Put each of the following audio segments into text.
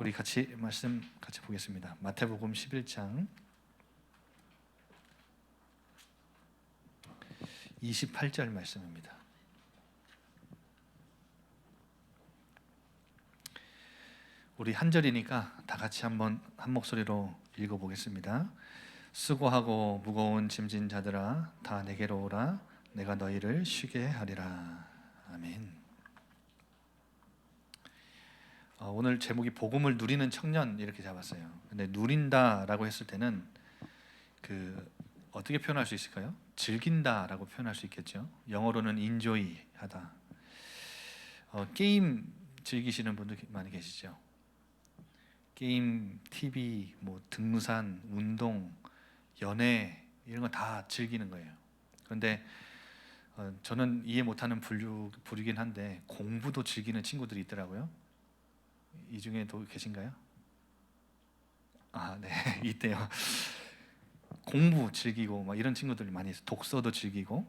우리 같이 말씀 같이 보겠습니다. 마태복음 11장 28절 말씀입니다. 우리 한 절이니까 다 같이 한번 한 목소리로 읽어보겠습니다. 수고하고 무거운 짐진 자들아 다 내게로 오라. 내가 너희를 쉬게 하리라. 아멘. 오늘 제목이 복음을 누리는 청년 이렇게 잡았어요. 근데 누린다라고 했을 때는 어떻게 표현할 수 있을까요? 즐긴다라고 표현할 수 있겠죠. 영어로는 enjoy 하다. 게임 즐기시는 분들 많이 계시죠. 게임, TV, 등산, 운동, 연애 이런 거 다 즐기는 거예요. 그런데 저는 이해 못하는 부류긴 한데 공부도 즐기는 친구들이 있더라고요. 이 중에도 계신가요? 네, 있대요. 공부 즐기고 이런 친구들이 많이 있어요. 독서도 즐기고.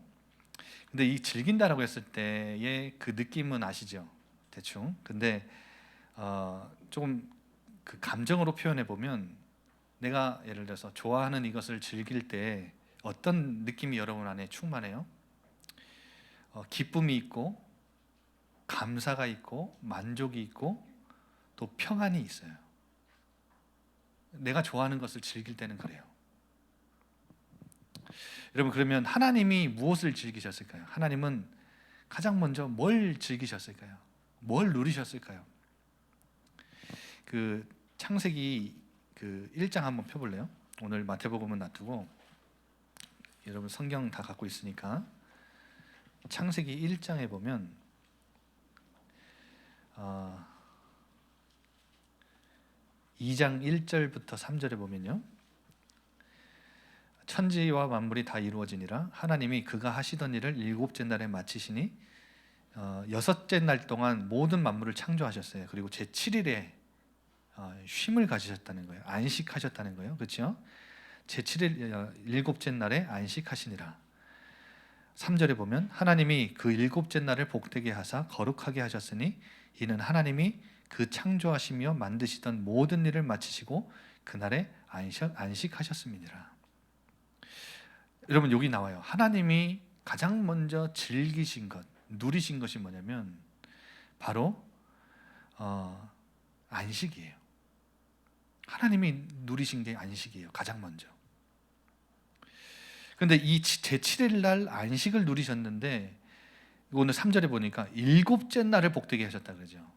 근데 이 즐긴다라고 했을 때의 그 느낌은 아시죠? 대충. 근데 조금 그 감정으로 표현해 보면 내가 예를 들어서 좋아하는 이것을 즐길 때 어떤 느낌이 여러분 안에 충만해요? 기쁨이 있고 감사가 있고 만족이 있고 또 평안이 있어요. 내가 좋아하는 것을 즐길 때는 그래요. 여러분, 그러면 하나님이 무엇을 즐기셨을까요? 하나님은 가장 먼저 뭘 즐기셨을까요? 뭘 누리셨을까요? 창세기 1장 한번 펴볼래요? 오늘 마태복음은 놔두고 여러분 성경 다 갖고 있으니까 창세기 1장에 보면 2장 1절부터 3절에 보면요, 천지와 만물이 다 이루어지니라 하나님이 그가 하시던 일을 일곱째 날에 마치시니 여섯째 날 동안 모든 만물을 창조하셨어요. 그리고 제7일에 쉼을 가지셨다는 거예요. 안식하셨다는 거예요. 그렇죠? 제7일 일곱째 날에 안식하시니라. 3절에 보면 하나님이 그 일곱째 날을 복되게 하사 거룩하게 하셨으니 이는 하나님이 그 창조하시며 만드시던 모든 일을 마치시고 그날에 안식하셨음이니라. 여러분, 여기 나와요. 하나님이 가장 먼저 즐기신 것, 누리신 것이 뭐냐면 바로 안식이에요. 하나님이 누리신 게 안식이에요. 가장 먼저. 그런데 이 제7일 날 안식을 누리셨는데 오늘 3절에 보니까 일곱째 날을 복되게 하셨다 그러죠.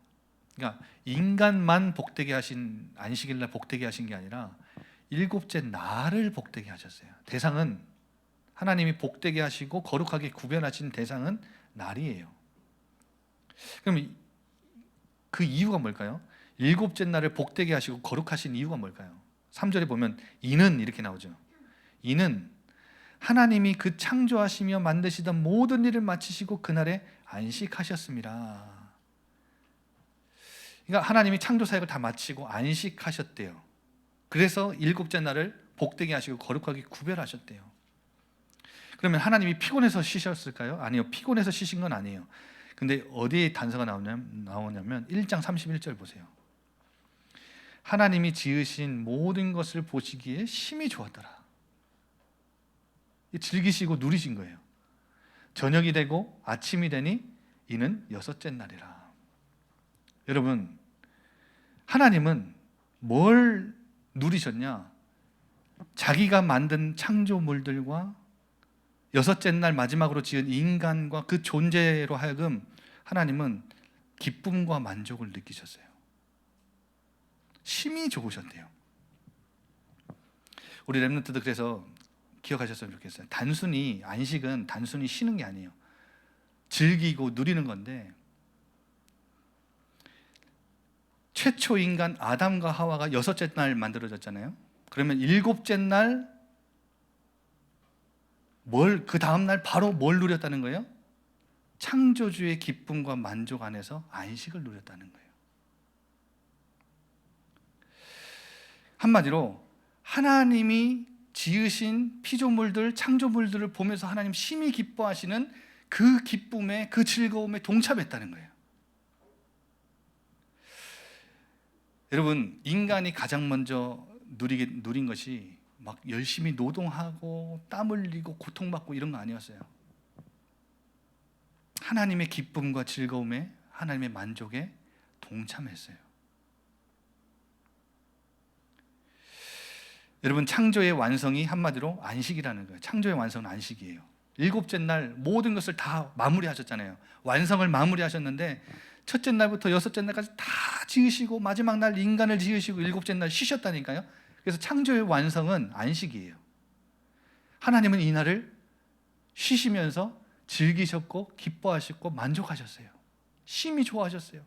그러니까 인간만 복되게 하신, 안식일 날 복되게 하신 게 아니라 일곱째 날을 복되게 하셨어요. 대상은 하나님이 복되게 하시고 거룩하게 구별하신 대상은 날이에요. 그럼 그 이유가 뭘까요? 일곱째 날을 복되게 하시고 거룩하신 이유가 뭘까요? 3절에 보면 이는 이렇게 나오죠. 이는 하나님이 그 창조하시며 만드시던 모든 일을 마치시고 그날에 안식하셨습니다. 그러니까 하나님이 창조 사역을 다 마치고 안식하셨대요. 그래서 일곱째 날을 복되게 하시고 거룩하게 구별하셨대요. 그러면 하나님이 피곤해서 쉬셨을까요? 아니요, 피곤해서 쉬신 건 아니에요. 근데 어디에 단서가 나오냐면 1장 31절 보세요. 하나님이 지으신 모든 것을 보시기에 심히 좋았더라. 즐기시고 누리신 거예요. 저녁이 되고 아침이 되니 이는 여섯째 날이라. 여러분, 하나님은 뭘 누리셨냐? 자기가 만든 창조물들과 여섯째 날 마지막으로 지은 인간과 그 존재로 하여금 하나님은 기쁨과 만족을 느끼셨어요. 심히 좋으셨대요. 우리 렘넌트도 그래서 기억하셨으면 좋겠어요. 안식은 단순히 쉬는 게 아니에요. 즐기고 누리는 건데, 최초 인간 아담과 하와가 여섯째 날 만들어졌잖아요. 그러면 일곱째 날 그 다음 날 바로 뭘 누렸다는 거예요? 창조주의 기쁨과 만족 안에서 안식을 누렸다는 거예요. 한마디로 하나님이 지으신 피조물들, 창조물들을 보면서 하나님 심히 기뻐하시는 그 기쁨에, 그 즐거움에 동참했다는 거예요. 여러분, 인간이 가장 먼저 누린 것이 막 열심히 노동하고 땀 흘리고 고통받고 이런 거 아니었어요. 하나님의 기쁨과 즐거움에, 하나님의 만족에 동참했어요. 여러분, 창조의 완성이 한마디로 안식이라는 거예요. 창조의 완성은 안식이에요. 일곱째 날 모든 것을 다 마무리하셨잖아요. 완성을 마무리하셨는데 첫째 날부터 여섯째 날까지 다 지으시고 마지막 날 인간을 지으시고 일곱째 날 쉬셨다니까요. 그래서 창조의 완성은 안식이에요. 하나님은 이 날을 쉬시면서 즐기셨고 기뻐하셨고 만족하셨어요. 심히 좋아하셨어요.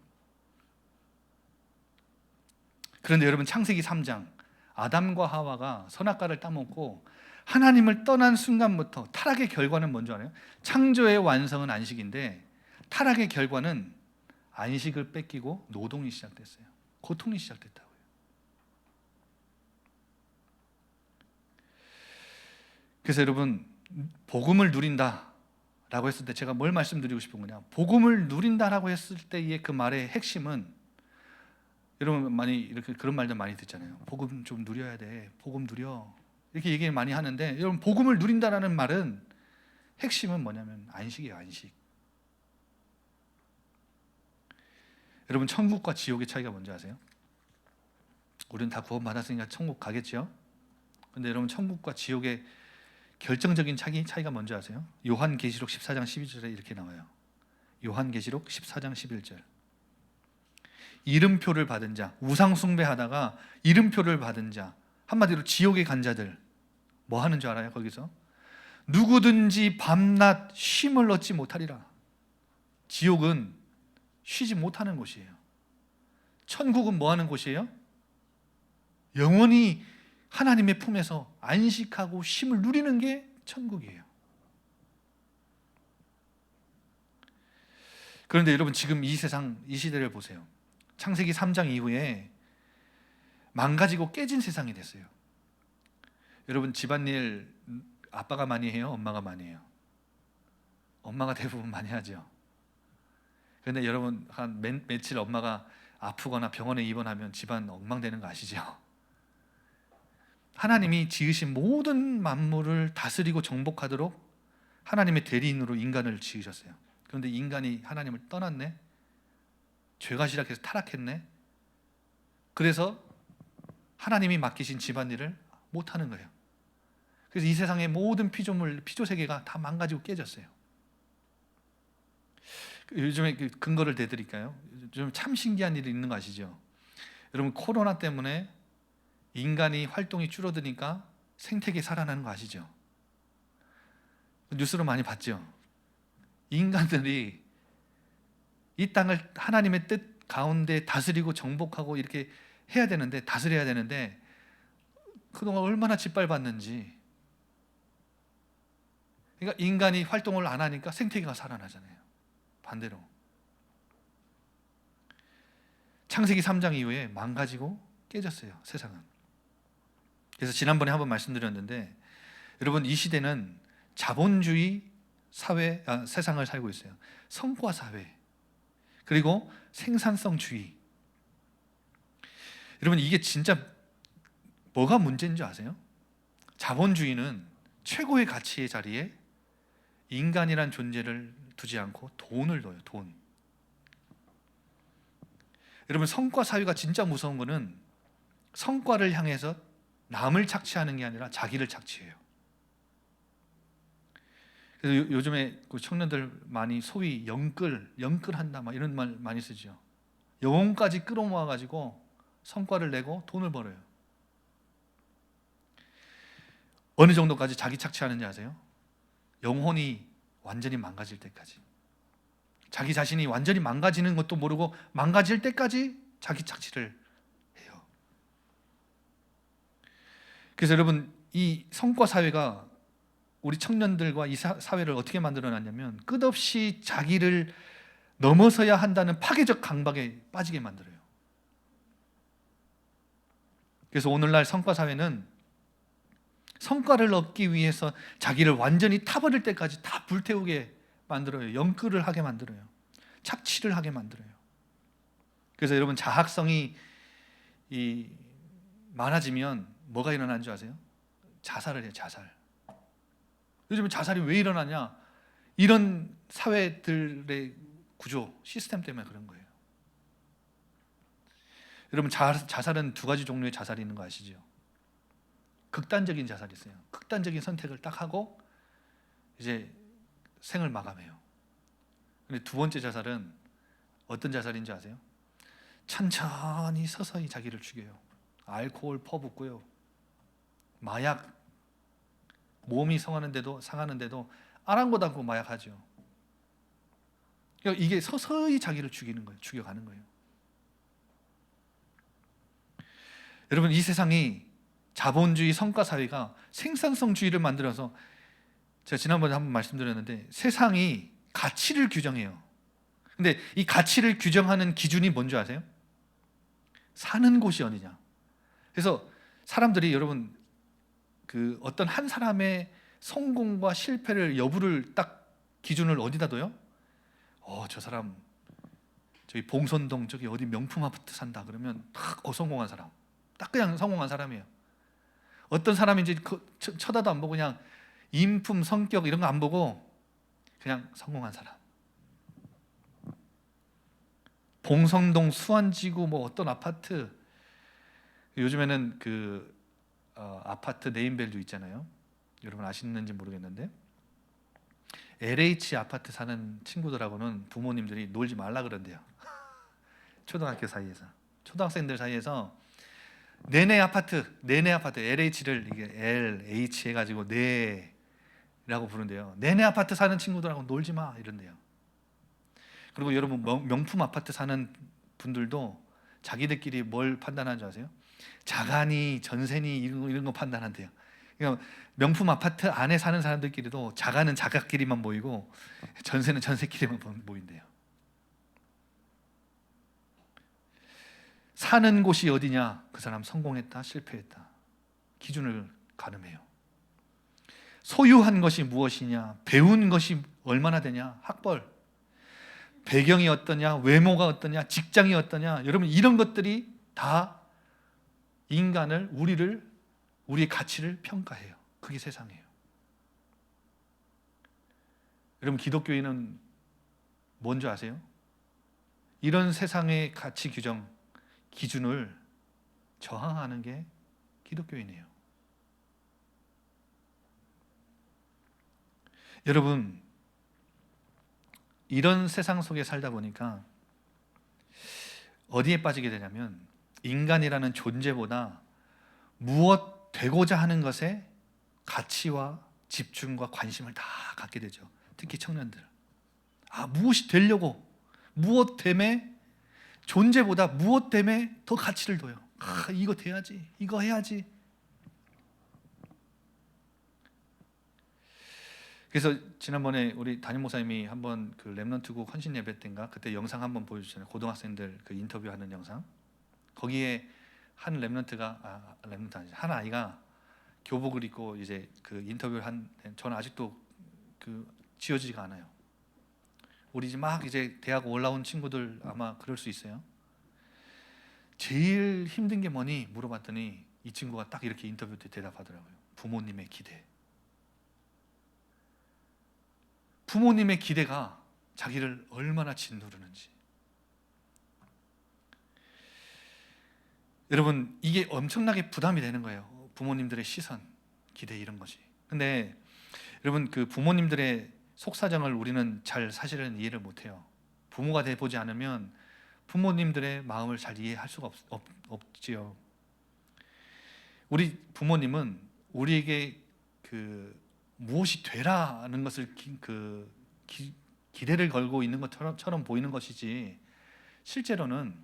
그런데 여러분, 창세기 3장 아담과 하와가 선악과를 따먹고 하나님을 떠난 순간부터 타락의 결과는 뭔지 알아요? 창조의 완성은 안식인데 타락의 결과는 안식을 뺏기고 노동이 시작됐어요. 고통이 시작됐다고요. 그래서 여러분, 복음을 누린다라고 했을 때 제가 뭘 말씀드리고 싶은 거냐? 복음을 누린다라고 했을 때의 그 말의 핵심은, 여러분 많이 이렇게 그런 말들 많이 듣잖아요. 복음 좀 누려야 돼. 복음 누려. 이렇게 얘기 많이 하는데, 여러분, 복음을 누린다라는 말은 핵심은 뭐냐면 안식이에요. 안식. 여러분, 천국과 지옥의 차이가 뭔지 아세요? 우리는 다 구원받았으니까 천국 가겠죠? 근데 여러분, 천국과 지옥의 결정적인 차이가 뭔지 아세요? 요한계시록 14장 12절에 이렇게 나와요. 요한계시록 14장 11절. 이름표를 받은 자, 우상 숭배하다가 이름표를 받은 자, 한마디로 지옥에 간 자들 뭐 하는 줄 알아요? 거기서 누구든지 밤낮 쉼을 얻지 못하리라. 지옥은 쉬지 못하는 곳이에요. 천국은 뭐 하는 곳이에요? 영원히 하나님의 품에서 안식하고 쉼을 누리는 게 천국이에요. 그런데 여러분, 지금 이 세상, 이 시대를 보세요. 창세기 3장 이후에 망가지고 깨진 세상이 됐어요. 여러분, 집안일 아빠가 많이 해요? 엄마가 많이 해요? 엄마가 대부분 많이 하죠. 그런데 여러분, 한 며칠 엄마가 아프거나 병원에 입원하면 집안 엉망되는 거 아시죠? 하나님이 지으신 모든 만물을 다스리고 정복하도록 하나님의 대리인으로 인간을 지으셨어요. 그런데 인간이 하나님을 떠났네? 죄가 시작해서 타락했네? 그래서 하나님이 맡기신 집안일을 못하는 거예요. 그래서 이 세상의 모든 피조물, 피조세계가 다 망가지고 깨졌어요. 요즘에 근거를 대드릴까요? 요즘 참 신기한 일이 있는 거 아시죠? 여러분, 코로나 때문에 인간이 활동이 줄어드니까 생태계 살아나는 거 아시죠? 뉴스로 많이 봤죠? 인간들이 이 땅을 하나님의 뜻 가운데 다스리고 정복하고 이렇게 해야 되는데, 다스려야 되는데 그동안 얼마나 짓밟았는지. 그러니까 인간이 활동을 안 하니까 생태계가 살아나잖아요. 반대로 창세기 3장 이후에 망가지고 깨졌어요, 세상은. 그래서 지난번에 한번 말씀드렸는데, 여러분, 이 시대는 자본주의 세상을 살고 있어요. 성과 사회, 그리고 생산성주의. 여러분, 이게 진짜 뭐가 문제인 줄 아세요? 자본주의는 최고의 가치의 자리에 인간이란 존재를 두지 않고 돈을 둬요. 돈. 여러분, 성과 사회가 진짜 무서운 거는 성과를 향해서 남을 착취하는 게 아니라 자기를 착취해요. 그래서 요즘에 그 청년들 많이 소위 영끌한다 막 이런 말 많이 쓰죠. 영혼까지 끌어모아 가지고 성과를 내고 돈을 벌어요. 어느 정도까지 자기 착취하는지 아세요? 영혼이 완전히 망가질 때까지. 자기 자신이 완전히 망가지는 것도 모르고 망가질 때까지 자기 착취를 해요. 그래서 여러분, 이 성과 사회가 우리 청년들과 이 사회를 어떻게 만들어놨냐면, 끝없이 자기를 넘어서야 한다는 파괴적 강박에 빠지게 만들어요. 그래서 오늘날 성과 사회는 성과를 얻기 위해서 자기를 완전히 타버릴 때까지 다 불태우게 만들어요. 영끌을 하게 만들어요. 착취를 하게 만들어요. 그래서 여러분, 자학성이 이 많아지면 뭐가 일어나는 줄 아세요? 자살을 해요. 자살. 요즘은 자살이 왜 일어나냐? 이런 사회들의 구조, 시스템 때문에 그런 거예요. 여러분, 자살은 두 가지 종류의 자살이 있는 거 아시죠? 극단적인 자살이 있어요. 극단적인 선택을 딱 하고 이제 생을 마감해요. 근데 두 번째 자살은 어떤 자살인지 아세요? 천천히 서서히 자기를 죽여요. 알코올 퍼붓고요, 마약, 몸이 상하는데도 아랑곳하고 마약하죠. 그러니까 이게 서서히 자기를 죽이는 거예요. 죽여가는 거예요. 여러분, 이 세상이 자본주의 성과사회가 생산성주의를 만들어서, 제가 지난번에 한번 말씀드렸는데 세상이 가치를 규정해요. 근데 이 가치를 규정하는 기준이 뭔지 아세요? 사는 곳이 어디냐. 그래서 사람들이, 여러분, 그 어떤 한 사람의 성공과 실패를, 여부를 딱 기준을 어디다 둬요? 저 사람 저기 봉선동 저기 어디 명품 아파트 산다 그러면 딱 성공한 사람, 딱 그냥 성공한 사람이에요. 어떤 사람인지 쳐다도 안 보고 그냥 인품, 성격 이런 거 안 보고 그냥 성공한 사람. 봉선동 수안지구 뭐 어떤 아파트, 요즘에는 그 아파트 네임밸류 있잖아요. 여러분 아시는지 모르겠는데 LH 아파트 사는 친구들하고는 부모님들이 놀지 말라 그런대요. 초등학교 사이에서, 초등학생들 사이에서 내내 아파트 LH를 이게 LH 해가지고 네라고 부른대요. 내내 아파트 사는 친구들하고 놀지 마 이런대요. 그리고 여러분, 명품 아파트 사는 분들도 자기들끼리 뭘 판단하는 줄 아세요? 자가니 전세니 이런 거 판단한대요. 그러니까 명품 아파트 안에 사는 사람들끼리도 자가는 자가끼리만 모이고 전세는 전세끼리만 모인대요. 사는 곳이 어디냐, 그 사람 성공했다 실패했다 기준을 가늠해요. 소유한 것이 무엇이냐, 배운 것이 얼마나 되냐, 학벌, 배경이 어떠냐, 외모가 어떠냐, 직장이 어떠냐, 여러분 이런 것들이 다 인간을, 우리의 가치를 평가해요. 그게 세상이에요. 여러분, 기독교인은 뭔지 아세요? 이런 세상의 가치 규정, 기준을 저항하는 게 기독교인이에요. 여러분, 이런 세상 속에 살다 보니까 어디에 빠지게 되냐면 인간이라는 존재보다 무엇 되고자 하는 것에 가치와 집중과 관심을 다 갖게 되죠. 특히 청년들. 무엇이 되려고, 무엇 때문에, 존재보다 무엇 때문에 더 가치를 둬요. 이거 돼야지, 이거 해야지. 그래서 지난번에 우리 담임 목사님이 한번 그 렘넌트국 헌신 예배 때인가 그때 영상 한번 보여주셨잖아요. 고등학생들 그 인터뷰하는 영상. 거기에 한 렘넌트가 렘넌트 아니죠, 한 아이가 교복을 입고 이제 그 인터뷰를 저는 아직도 그 지워지지가 않아요. 우리 막 이제 대학 올라온 친구들 아마 그럴 수 있어요. 제일 힘든 게 뭐니 물어봤더니 이 친구가 딱 이렇게 인터뷰 때 대답하더라고요. 부모님의 기대. 부모님의 기대가 자기를 얼마나 짓누르는지. 여러분, 이게 엄청나게 부담이 되는 거예요. 부모님들의 시선, 기대 이런 것이. 근데 여러분, 그 부모님들의 속사정을 우리는 잘 사실은 이해를 못해요. 부모가 돼 보지 않으면 부모님들의 마음을 잘 이해할 수가 없지요. 우리 부모님은 우리에게 그 무엇이 되라는 것을 기대를 걸고 있는 것처럼 보이는 것이지, 실제로는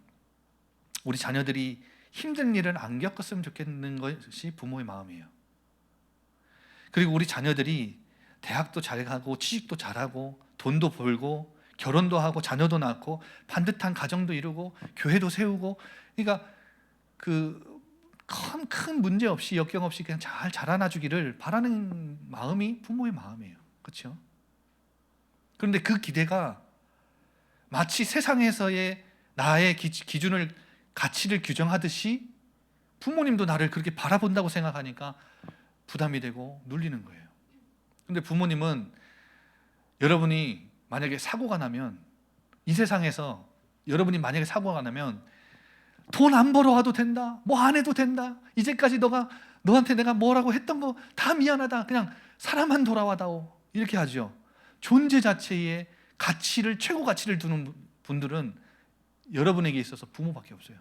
우리 자녀들이 힘든 일을 안 겪었으면 좋겠는 것이 부모의 마음이에요. 그리고 우리 자녀들이 대학도 잘 가고 취직도 잘하고 돈도 벌고 결혼도 하고 자녀도 낳고 반듯한 가정도 이루고 교회도 세우고, 그러니까 그 큰 문제 없이 역경 없이 그냥 잘 자라나 주기를 바라는 마음이 부모의 마음이에요. 그렇죠? 그런데 그 기대가 마치 세상에서의 나의 기준을, 가치를 규정하듯이 부모님도 나를 그렇게 바라본다고 생각하니까 부담이 되고 눌리는 거예요. 근데 부모님은 여러분이 만약에 사고가 나면, 이 세상에서 여러분이 만약에 사고가 나면 돈 안 벌어와도 된다, 뭐 안 해도 된다, 이제까지 너한테 내가 뭐라고 했던 거 다 미안하다, 그냥 사람만 돌아와다오, 이렇게 하죠. 존재 자체의 가치를, 최고 가치를 두는 분들은 여러분에게 있어서 부모밖에 없어요.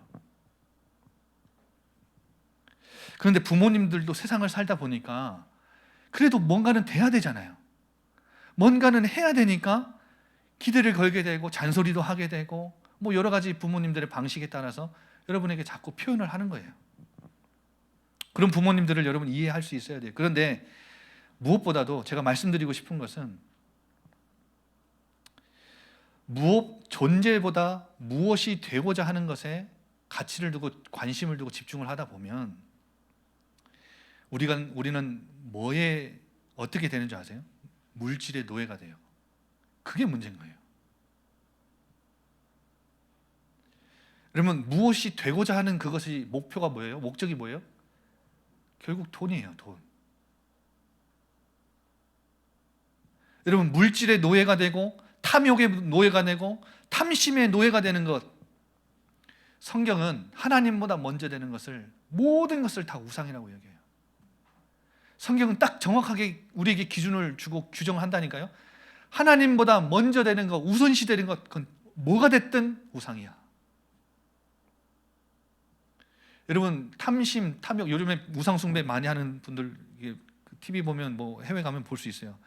그런데 부모님들도 세상을 살다 보니까 그래도 뭔가는 돼야 되잖아요. 뭔가는 해야 되니까 기대를 걸게 되고 잔소리도 하게 되고, 뭐 여러 가지 부모님들의 방식에 따라서 여러분에게 자꾸 표현을 하는 거예요. 그런 부모님들을 여러분 이해할 수 있어야 돼요. 그런데 무엇보다도 제가 말씀드리고 싶은 것은, 존재보다 무엇이 되고자 하는 것에 가치를 두고 관심을 두고 집중을 하다 보면 우리는 뭐에 어떻게 되는 줄 아세요? 물질의 노예가 돼요. 그게 문제인 거예요. 그러면 무엇이 되고자 하는 그것이 목표가 뭐예요? 목적이 뭐예요? 결국 돈이에요. 돈. 여러분, 물질의 노예가 되고 탐욕의 노예가 되고 탐심의 노예가 되는 것, 성경은 하나님보다 먼저 되는 것을, 모든 것을 다 우상이라고 여겨요. 성경은 딱 정확하게 우리에게 기준을 주고 규정한다니까요. 하나님보다 먼저 되는 것, 우선시 되는 것, 그건 뭐가 됐든 우상이야. 여러분, 탐심, 탐욕, 요즘에 우상 숭배 많이 하는 분들 TV 보면, 뭐 해외 가면 볼 수 있어요.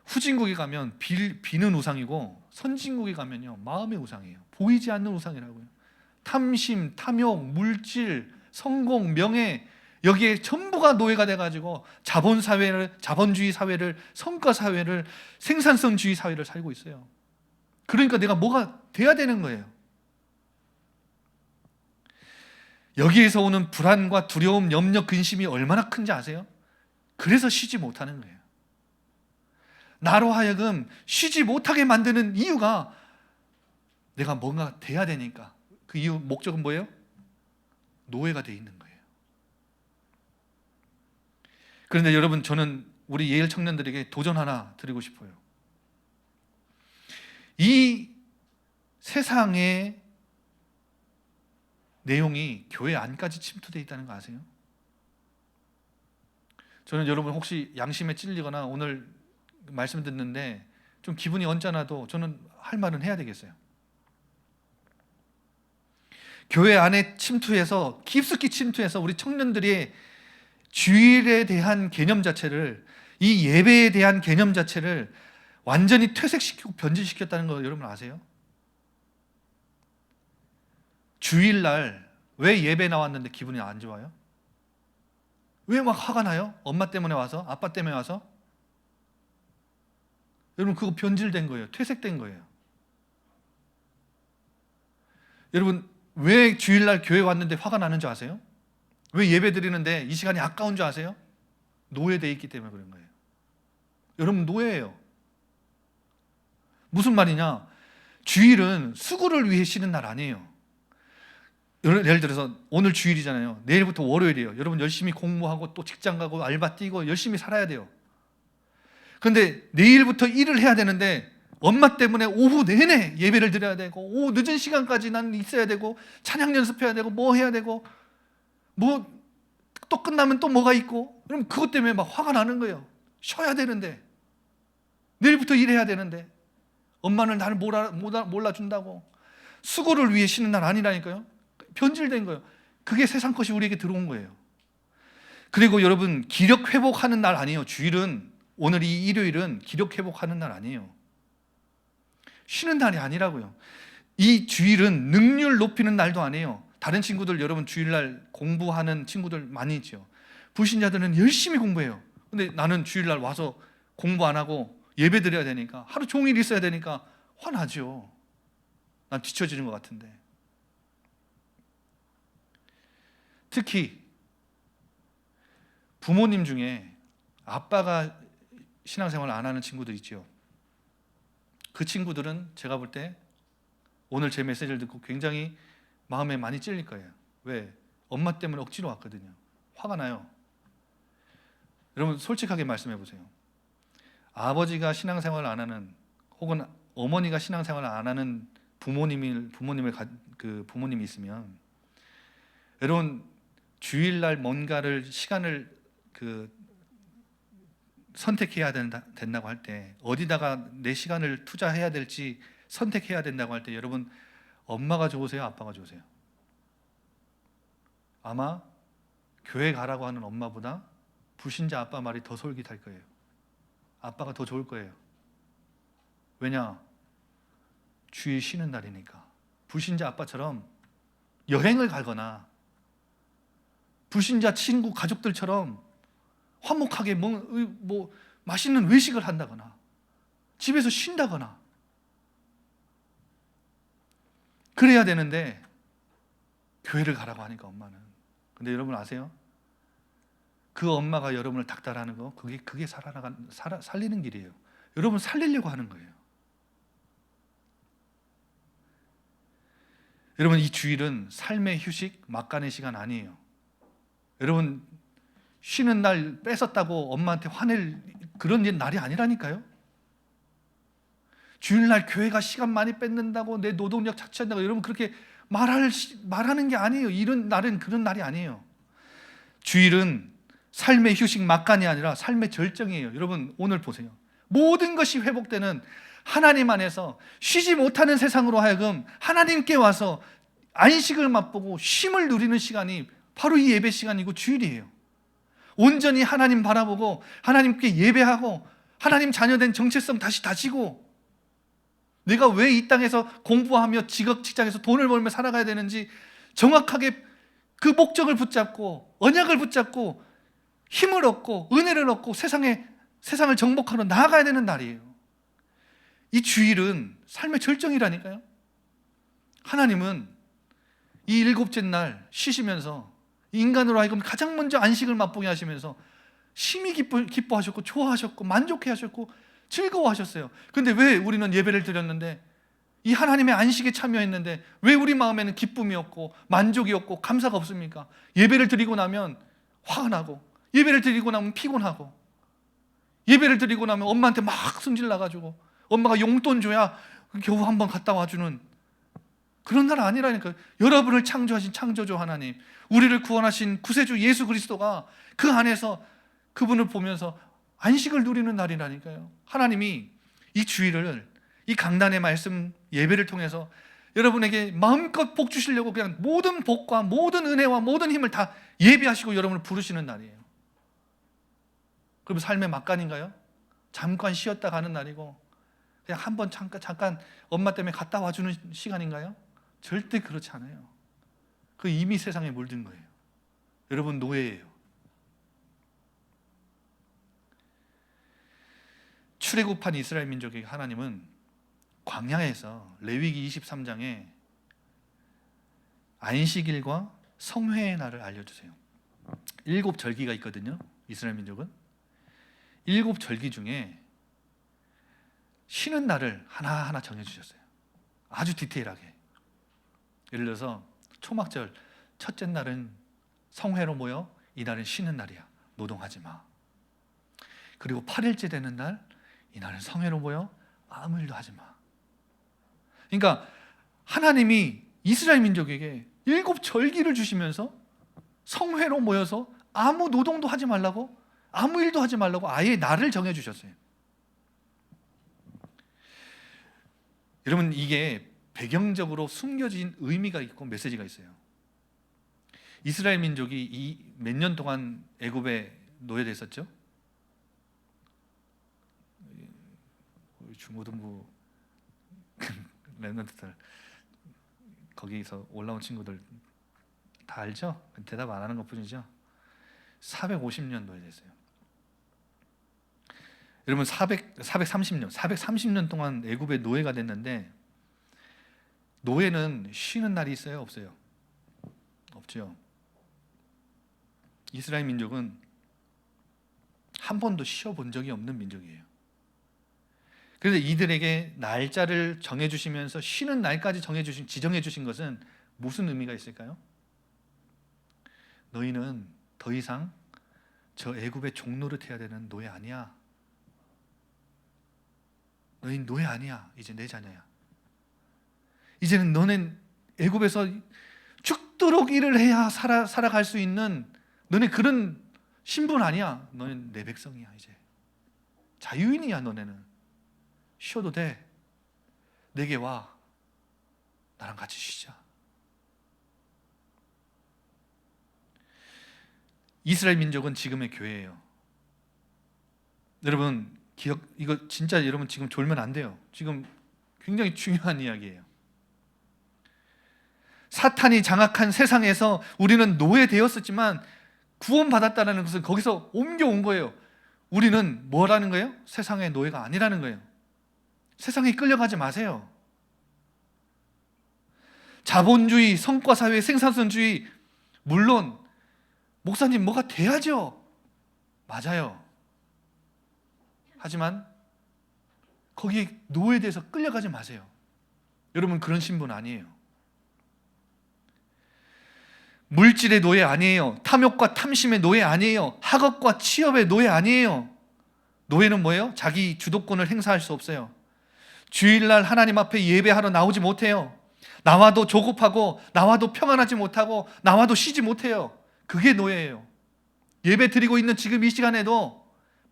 후진국에 가면 비는 우상이고, 선진국에 가면요 마음의 우상이에요. 보이지 않는 우상이라고요. 탐심, 탐욕, 물질, 성공, 명예, 여기에 전부가 노예가 돼가지고 자본주의 사회를, 성과 사회를, 생산성주의 사회를 살고 있어요. 그러니까 내가 뭐가 돼야 되는 거예요. 여기에서 오는 불안과 두려움, 염려, 근심이 얼마나 큰지 아세요? 그래서 쉬지 못하는 거예요. 나로 하여금 쉬지 못하게 만드는 이유가 내가 뭔가 돼야 되니까. 그 이유, 목적은 뭐예요? 노예가 돼 있는 거예요. 그런데 여러분, 저는 우리 예일 청년들에게 도전 하나 드리고 싶어요. 이 세상의 내용이 교회 안까지 침투되어 있다는 거 아세요? 저는 여러분 혹시 양심에 찔리거나 오늘 말씀 듣는데 좀 기분이 언짢아도 저는 할 말은 해야 되겠어요. 교회 안에 침투해서, 깊숙이 침투해서 우리 청년들이 주일에 대한 개념 자체를, 이 예배에 대한 개념 자체를 완전히 퇴색시키고 변질시켰다는 거 여러분 아세요? 주일날 왜 예배 나왔는데 기분이 안 좋아요? 왜 막 화가 나요? 엄마 때문에 와서? 아빠 때문에 와서? 여러분, 그거 변질된 거예요. 퇴색된 거예요. 여러분, 왜 주일날 교회 왔는데 화가 나는 줄 아세요? 왜 예배 드리는데 이 시간이 아까운 줄 아세요? 노예되어 있기 때문에 그런 거예요. 여러분, 노예예요. 무슨 말이냐? 주일은 수고를 위해 쉬는 날 아니에요. 예를 들어서 오늘 주일이잖아요. 내일부터 월요일이에요. 여러분 열심히 공부하고 또 직장 가고 알바 뛰고 열심히 살아야 돼요. 그런데 내일부터 일을 해야 되는데 엄마 때문에 오후 내내 예배를 드려야 되고, 오후 늦은 시간까지 난 있어야 되고, 찬양 연습해야 되고, 뭐 해야 되고, 뭐 또 끝나면 또 뭐가 있고, 그럼 그것 때문에 막 화가 나는 거예요. 쉬어야 되는데, 내일부터 일해야 되는데, 엄마는 나를 몰라준다고. 수고를 위해 쉬는 날 아니라니까요. 변질된 거예요. 그게 세상 것이 우리에게 들어온 거예요. 그리고 여러분, 기력 회복하는 날 아니에요. 주일은, 오늘 이 일요일은 기력 회복하는 날 아니에요. 쉬는 날이 아니라고요. 이 주일은 능률 높이는 날도 아니에요. 다른 친구들, 여러분 주일날 공부하는 친구들 많이 있죠. 불신자들은 열심히 공부해요. 근데 나는 주일날 와서 공부 안 하고 예배 드려야 되니까, 하루 종일 있어야 되니까 화나죠. 난 뒤처지는 것 같은데. 특히 부모님 중에 아빠가 신앙생활을 안 하는 친구들 있죠. 그 친구들은 제가 볼 때 오늘 제 메시지를 듣고 굉장히 마음에 많이 찔릴 거예요. 왜? 엄마 때문에 억지로 왔거든요. 화가 나요. 여러분 솔직하게 말씀해 보세요. 아버지가 신앙생활을 안 하는, 혹은 어머니가 신앙생활을 안 하는 부모님이 있으면, 여러분 주일날 뭔가를 시간을 선택해야 된다고 할 때, 어디다가 내 시간을 투자해야 될지 선택해야 된다고 할 때, 여러분 엄마가 좋으세요? 아빠가 좋으세요? 아마 교회 가라고 하는 엄마보다 불신자 아빠 말이 더 솔깃할 거예요. 아빠가 더 좋을 거예요. 왜냐? 주일 쉬는 날이니까. 불신자 아빠처럼 여행을 가거나, 불신자 친구 가족들처럼 화목하게 뭐 맛있는 외식을 한다거나, 집에서 쉰다거나 그래야 되는데 교회를 가라고 하니까 엄마는. 근데 여러분 아세요? 그 엄마가 여러분을 닥달하는 거, 그게 살리는 길이에요. 여러분 살리려고 하는 거예요. 여러분 이 주일은 삶의 휴식, 막간의 시간 아니에요. 여러분 쉬는 날 뺏었다고 엄마한테 화낼 그런 날이 아니라니까요. 주일날 교회가 시간 많이 뺏는다고, 내 노동력 착취한다고 여러분 그렇게 말하는 게 아니에요. 이런 날은 그런 날이 아니에요. 주일은 삶의 휴식 막간이 아니라 삶의 절정이에요. 여러분 오늘 보세요. 모든 것이 회복되는, 하나님 안에서 쉬지 못하는 세상으로 하여금 하나님께 와서 안식을 맛보고 쉼을 누리는 시간이 바로 이 예배 시간이고 주일이에요. 온전히 하나님 바라보고 하나님께 예배하고 하나님 자녀된 정체성 다시 다지고, 내가 왜 이 땅에서 공부하며 직장에서 돈을 벌며 살아가야 되는지 정확하게 그 목적을 붙잡고 언약을 붙잡고 힘을 얻고 은혜를 얻고 세상을 정복하러 나아가야 되는 날이에요. 이 주일은 삶의 절정이라니까요. 하나님은 이 일곱째 날 쉬시면서 인간으로 하여금 가장 먼저 안식을 맛보게 하시면서 심히 기뻐하셨고 좋아하셨고 만족해하셨고 즐거워하셨어요. 그런데 왜 우리는 예배를 드렸는데, 이 하나님의 안식에 참여했는데 왜 우리 마음에는 기쁨이 없고 만족이 없고 감사가 없습니까? 예배를 드리고 나면 화가 나고, 예배를 드리고 나면 피곤하고, 예배를 드리고 나면 엄마한테 막 승질나가지고 엄마가 용돈 줘야 겨우 한번 갔다 와주는 그런 날 아니라니까요. 여러분을 창조하신 창조주 하나님, 우리를 구원하신 구세주 예수 그리스도가 그 안에서 그분을 보면서 안식을 누리는 날이라니까요. 하나님이 이 주일을, 이 강단의 말씀 예배를 통해서 여러분에게 마음껏 복 주시려고 그냥 모든 복과 모든 은혜와 모든 힘을 다 예비하시고 여러분을 부르시는 날이에요. 그럼 삶의 막간인가요? 잠깐 쉬었다 가는 날이고 그냥 한번 잠깐 엄마 때문에 갔다 와주는 시간인가요? 절대 그렇지 않아요. 그 이미 세상에 물든 거예요. 여러분 노예예요. 출애굽한 이스라엘 민족에게 하나님은 광야에서 레위기 23장에 안식일과 성회의 날을 알려주세요. 7절기가 있거든요. 이스라엘 민족은 7절기 중에 쉬는 날을 하나하나 정해주셨어요. 아주 디테일하게. 예를 들어서 초막절 첫째 날은 성회로 모여 이날은 쉬는 날이야. 노동하지 마. 그리고 8일째 되는 날, 이날은 성회로 모여 아무 일도 하지 마. 그러니까 하나님이 이스라엘 민족에게 7절기를 주시면서 성회로 모여서 아무 노동도 하지 말라고, 아무 일도 하지 말라고 아예 날을 정해주셨어요. 여러분 이게 배경적으로 숨겨진 의미가 있고 메시지가 있어요. 이스라엘 민족이 이 몇 년 동안 애굽에 노예됐었죠. 중고등부 랩런트들 거기서 올라온 친구들 다 알죠? 대답 안 하는 것뿐이죠. 450년 노예됐어요. 여러분 430년 동안 애굽의 노예가 됐는데, 노예는 쉬는 날이 있어요? 없어요? 없죠. 이스라엘 민족은 한 번도 쉬어본 적이 없는 민족이에요. 그래서 이들에게 날짜를 정해주시면서 쉬는 날까지 지정해 주신 것은 무슨 의미가 있을까요? 너희는 더 이상 저 애굽의 종노릇 해야 되는 노예 아니야. 너희는 노예 아니야. 이제 내 자녀야. 이제는 너넨 애굽에서 죽도록 일을 해야 살아갈 수 있는 너네 그런 신분 아니야. 너는 내 백성이야. 이제 자유인이야. 너네는 쉬어도 돼. 내게 와. 나랑 같이 쉬자. 이스라엘 민족은 지금의 교회예요. 여러분 이거 진짜 여러분 지금 졸면 안 돼요. 지금 굉장히 중요한 이야기예요. 사탄이 장악한 세상에서 우리는 노예되었었지만 구원받았다는 것은 거기서 옮겨온 거예요. 우리는 뭐라는 거예요? 세상의 노예가 아니라는 거예요. 세상에 끌려가지 마세요. 자본주의, 성과사회, 생산성주의, 물론 목사님 뭐가 돼야죠. 맞아요. 하지만 거기에 노예돼서 끌려가지 마세요. 여러분 그런 신분 아니에요. 물질의 노예 아니에요. 탐욕과 탐심의 노예 아니에요. 학업과 취업의 노예 아니에요. 노예는 뭐예요? 자기 주도권을 행사할 수 없어요. 주일날 하나님 앞에 예배하러 나오지 못해요. 나와도 조급하고 나와도 평안하지 못하고 나와도 쉬지 못해요. 그게 노예예요. 예배 드리고 있는 지금 이 시간에도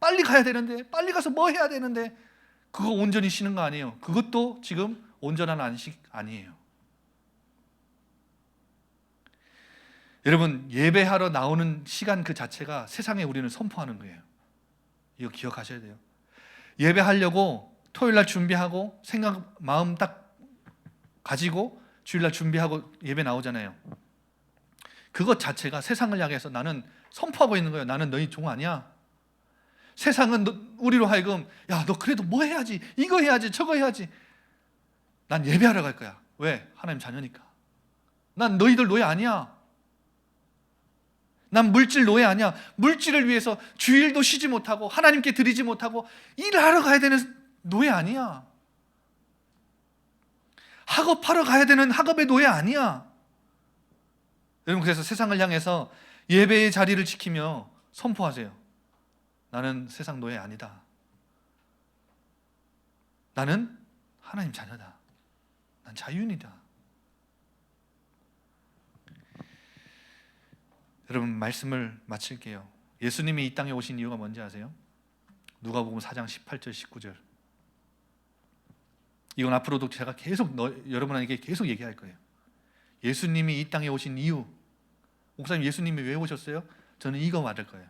빨리 가야 되는데, 빨리 가서 뭐 해야 되는데 그거 온전히 쉬는 거 아니에요. 그것도 지금 온전한 안식 아니에요. 여러분 예배하러 나오는 시간 그 자체가 세상에 우리는 선포하는 거예요. 이거 기억하셔야 돼요. 예배하려고 토요일날 준비하고 생각 마음 딱 가지고 주일날 준비하고 예배 나오잖아요. 그것 자체가 세상을 향해서 나는 선포하고 있는 거예요. 나는 너희 종 아니야. 세상은 우리로 하여금 야, 너 그래도 뭐 해야지, 이거 해야지, 저거 해야지. 난 예배하러 갈 거야. 왜? 하나님 자녀니까. 난 너희들 노예 아니야. 난 물질 노예 아니야. 물질을 위해서 주일도 쉬지 못하고 하나님께 드리지 못하고 일하러 가야 되는 노예 아니야. 학업하러 가야 되는 학업의 노예 아니야. 여러분 그래서 세상을 향해서 예배의 자리를 지키며 선포하세요. 나는 세상 노예 아니다. 나는 하나님 자녀다. 난 자유인이다. 여러분 말씀을 마칠게요. 예수님이 이 땅에 오신 이유가 뭔지 아세요? 누가복음 4장 18절 19절. 이건 앞으로도 제가 계속 여러분에게 계속 얘기할 거예요. 예수님이 이 땅에 오신 이유. 목사님 예수님이 왜 오셨어요? 저는 이거 말할 거예요.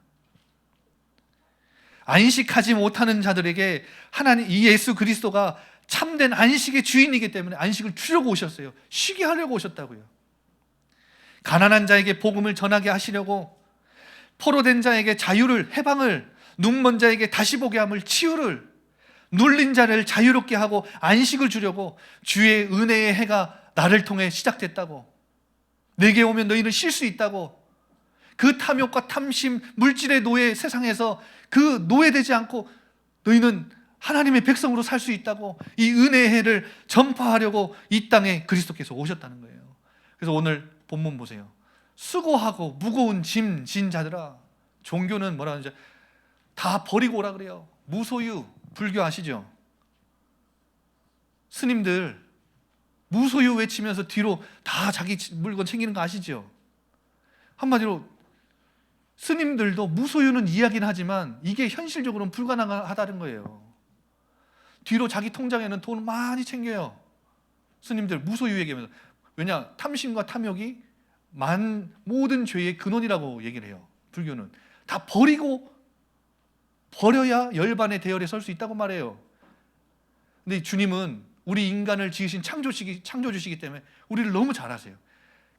안식하지 못하는 자들에게 하나님 이 예수 그리스도가 참된 안식의 주인이기 때문에 안식을 주려고 오셨어요. 쉬게 하려고 오셨다고요. 가난한 자에게 복음을 전하게 하시려고, 포로된 자에게 자유를, 해방을, 눈먼 자에게 다시 보게 함을, 치유를, 눌린 자를 자유롭게 하고 안식을 주려고 주의 은혜의 해가 나를 통해 시작됐다고. 내게 오면 너희는 쉴 수 있다고. 그 탐욕과 탐심, 물질의 노예 세상에서 그 노예되지 않고 너희는 하나님의 백성으로 살 수 있다고, 이 은혜의 해를 전파하려고 이 땅에 그리스도께서 오셨다는 거예요. 그래서 오늘 본문 보세요. 수고하고 무거운 짐 진 자들아. 종교는 뭐라 하는지 다 버리고 오라 그래요. 무소유, 불교 아시죠? 스님들 무소유 외치면서 뒤로 다 자기 물건 챙기는 거 아시죠? 한마디로 스님들도 무소유는 이야기는 하지만 이게 현실적으로는 불가능하다는 거예요. 뒤로 자기 통장에는 돈을 많이 챙겨요. 스님들 무소유 얘기하면서. 왜냐? 탐심과 탐욕이 모든 죄의 근원이라고 얘기를 해요. 불교는 다 버려야 열반의 대열에 설 수 있다고 말해요. 근데 주님은 우리 인간을 지으신 창조주시기 때문에 우리를 너무 잘 아세요.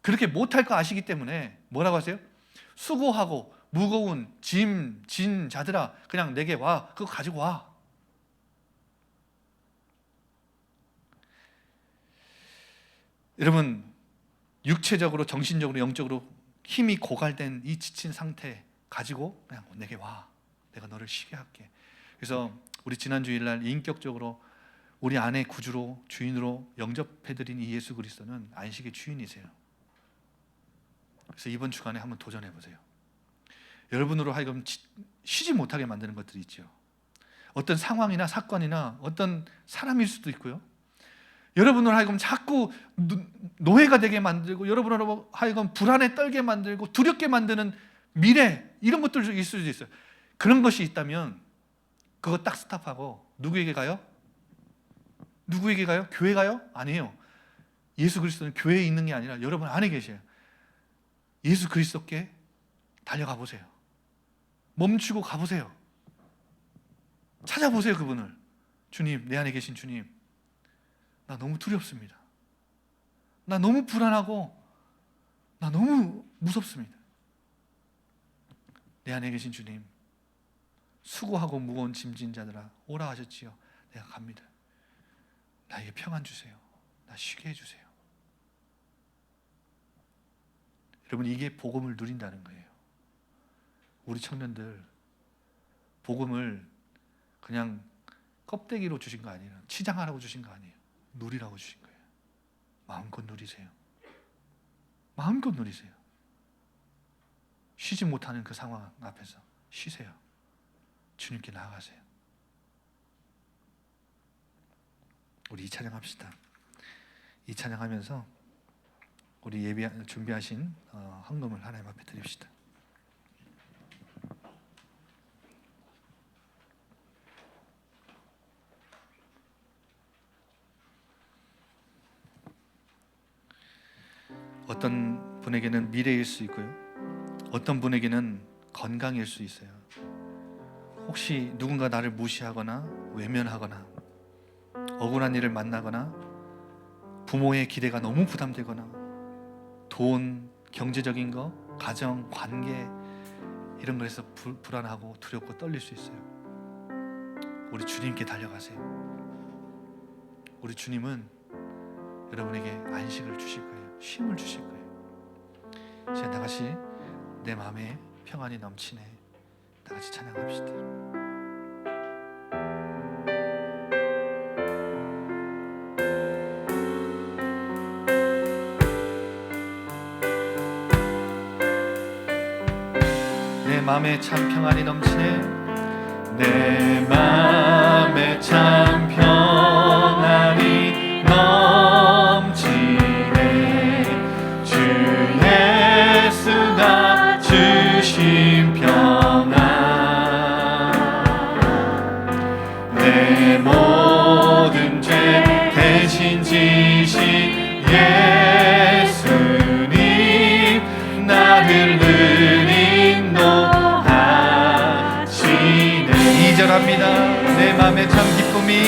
그렇게 못할 거 아시기 때문에 뭐라고 하세요? 수고하고 무거운 짐 진 자들아, 그냥 내게 와. 그거 가지고 와. 여러분 육체적으로, 정신적으로, 영적으로 힘이 고갈된 이 지친 상태 가지고 그냥 내게 와. 내가 너를 쉬게 할게. 그래서 우리 지난 주일날 인격적으로 우리 안에 구주로, 주인으로 영접해드린 이 예수 그리스도는 안식의 주인이세요. 그래서 이번 주간에 한번 도전해 보세요. 여러분으로 하여금 쉬지 못하게 만드는 것들이 있죠. 어떤 상황이나 사건이나 어떤 사람일 수도 있고요. 여러분으로 하여금 자꾸 노예가 되게 만들고, 여러분으로 하여금 불안에 떨게 만들고 두렵게 만드는 미래, 이런 것들 있을 수도 있어요. 그런 것이 있다면 그거 딱 스탑하고 누구에게 가요? 누구에게 가요? 교회 가요? 아니에요. 예수 그리스도는 교회에 있는 게 아니라 여러분 안에 계셔요. 예수 그리스도께 달려가 보세요. 멈추고 가보세요. 찾아보세요. 그분을. 주님, 내 안에 계신 주님, 나 너무 두렵습니다. 나 너무 불안하고 나 너무 무섭습니다. 내 안에 계신 주님, 수고하고 무거운 짐진 자들아 오라 하셨지요. 내가 갑니다. 나에게 평안 주세요. 나 쉬게 해주세요. 여러분, 이게 복음을 누린다는 거예요. 우리 청년들, 복음을 그냥 껍데기로 주신 거 아니에요. 치장하라고 주신 거 아니에요. 누리라고 주신 거예요. 마음껏 누리세요. 마음껏 누리세요. 쉬지 못하는 그 상황 앞에서 쉬세요. 주님께 나아가세요. 우리 이 찬양합시다. 이 찬양하면서 우리 준비하신 헌금을 하나님 앞에 드립시다. 어떤 분에게는 미래일 수 있고요. 어떤 분에게는 건강일 수 있어요. 혹시 누군가 나를 무시하거나 외면하거나 억울한 일을 만나거나 부모의 기대가 너무 부담되거나 돈, 경제적인 거, 가정, 관계 이런 거에서 불안하고 두렵고 떨릴 수 있어요. 우리 주님께 달려가세요. 우리 주님은 여러분에게 안식을 주실 거예요. 쉼을 주실 거예요. 이제 다 같이 내 마음에 평안이 넘치네, 다 같이 찬양합시다. 내 마음에 참 평안이 넘치네, 내 마음에 참 평안이 넘치네. 주 예수가 주신 평안, 내 모든 죄 대신 지신 예수님, 나를 늘 인도하시네. 2절합니다. 내 맘에 참 기쁨이,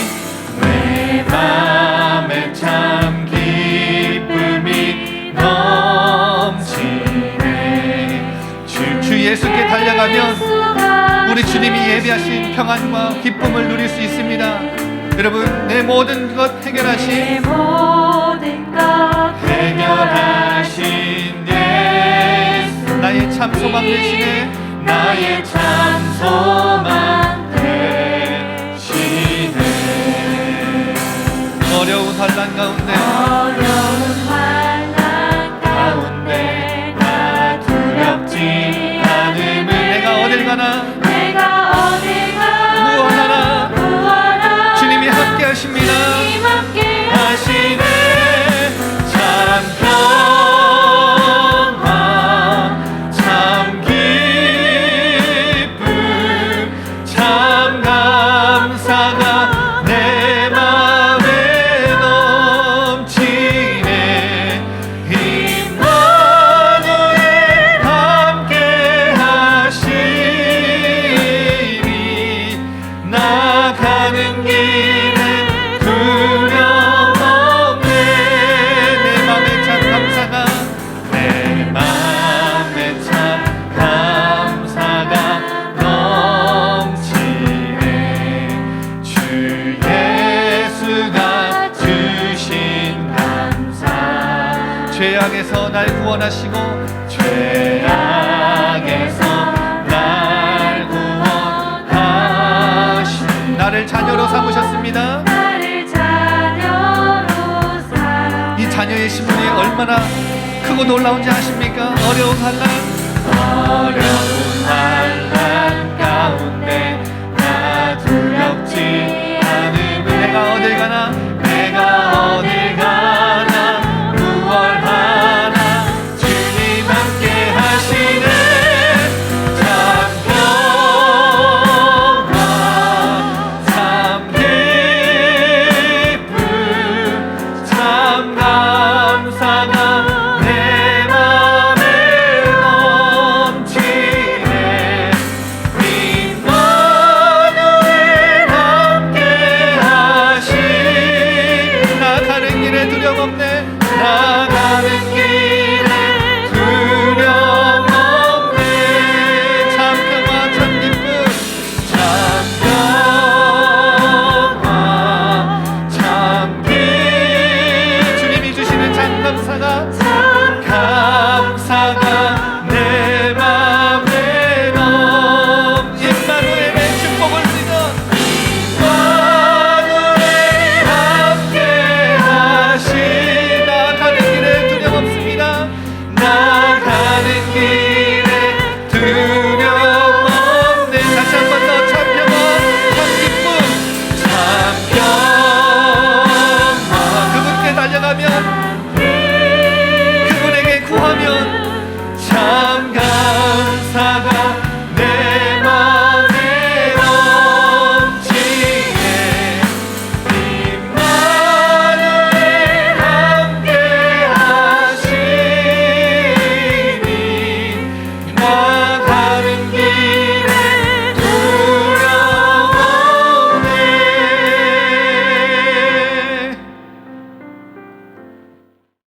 내 맘에 참 기쁨이 넘치네. 주 예수께 달려가면 우리 주님이 예비하신 평안과 기쁨을 누릴 수 있습니다. 여러분, 내 모든 것 해결하신 예수, 나의 참 소망 되시네, 나의 참 소망 되시네. 어려운 환난 가운데 나 두렵지 않음을, 내가 어딜 가나 무엇하나 주님이 함께 하십니다. 하시네. 참 평안, 참 기쁨, 참 감사가 내 맘에 넘치네. 임마누엘 함께 하시니, 나가는 길에 두려움 없네. 내 맘에 참 감사가, 내 맘에 참 감사가 넘치네. 주 예수가 주신 감사, 죄악에서 날 구원하시고, 죄악에서 날 구원하시고, 나를 자녀로 삼으셨습니다. 이 자녀의 신분이 얼마나 큰 크고 놀라운지 아십니까? 어려운 환난